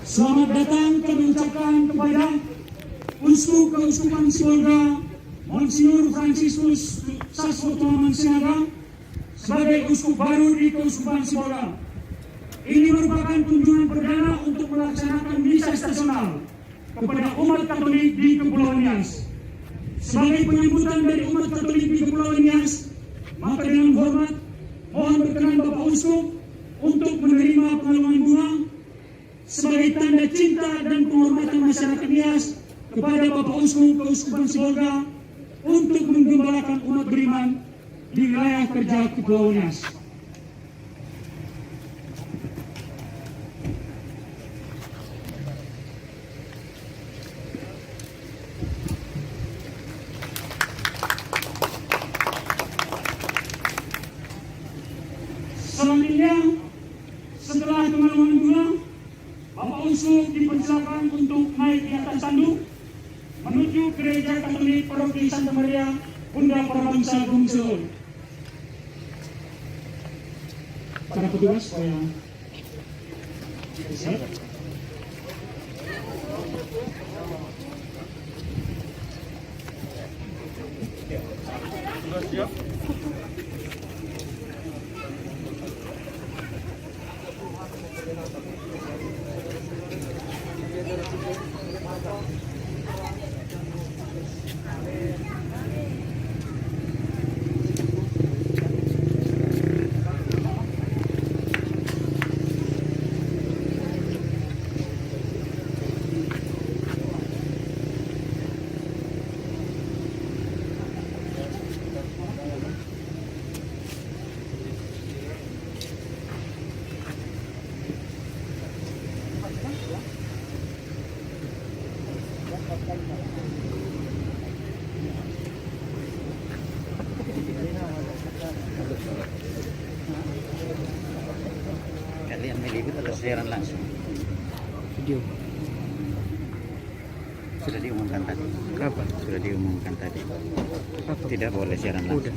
Selamat datang kami ucapkan kepada Uskup Keuskupan Sibolga Monsignor Franciscus Saswoto Mansiaga sebagai uskup baru di Keuskupan Sibolga. Ini merupakan kunjungan perdana untuk melaksanakan misa stasional kepada umat Katolik di Kepulauan Nias. Sebagai penyambutan dari umat Katolik di Kepulauan Nias, maka dengan hormat mohon berkenan Bapak Uskup untuk menerima pengaluman bunga sebagai tanda cinta dan penghormatan masyarakat Nias kepada Bapak Uskup Keuskupan Sibolga untuk menggembalakan umat beriman di wilayah kerja Kepulauan Nias. Selanjutnya, setelah pengaluman bunga, Bapak Uskup dipersilakan untuk naik di atas tanduk menuju Gereja Katolik Paroki Santa Maria Bunda Prabangsa Gunung Sehol. Para petugas supaya siap. Siap. Kalian meliput atau siaran langsung? Video. Sudah diumumkan tadi. Apa? Sudah diumumkan tadi. Apa? Tidak boleh siaran langsung. Udah.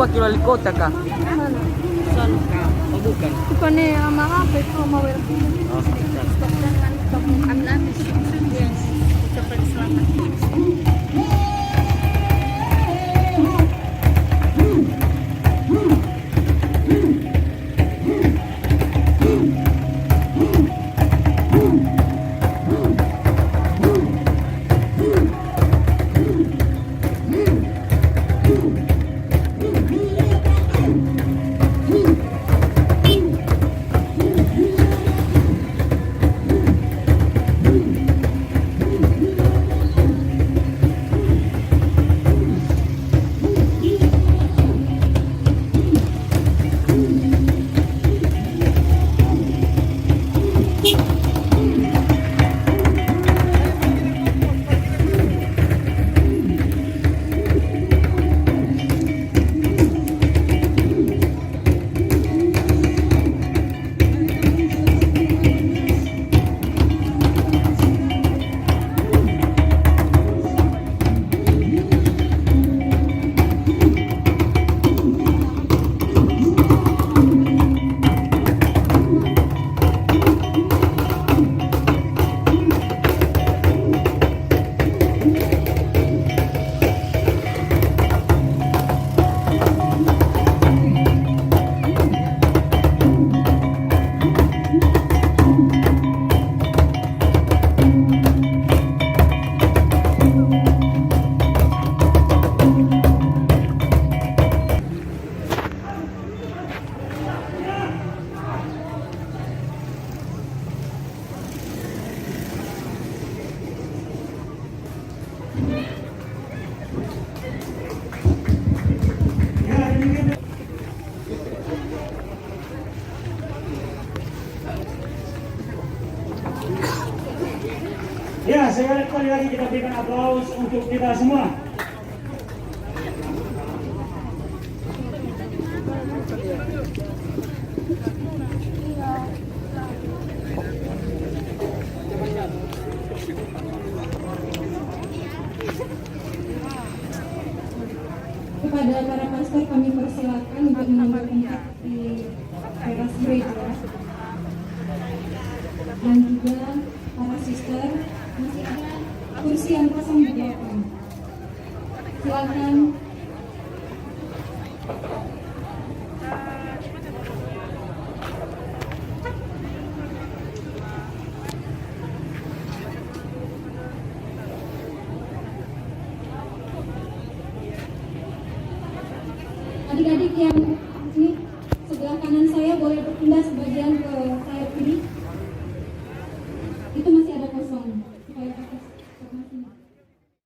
wakil wali kota kah? Mana? Saan ka? O bukan? Bukan nih sama apa itu sama WRP. Oh, Stok dengan stok habis. Yes. Ucapan selamat. Ya, sekali lagi kita berikan aplaus untuk kita semua. Kepada para pastor kami persilakan untuk mengambil tempat di teras gereja, dan juga para sister masih ada kursi yang kosong di belakang. Silakan. Adik-adik yang ini sebelah kanan saya boleh berpindah sebagian ke sayap kiri. Itu masih ada kosong supaya pakai masing-masing.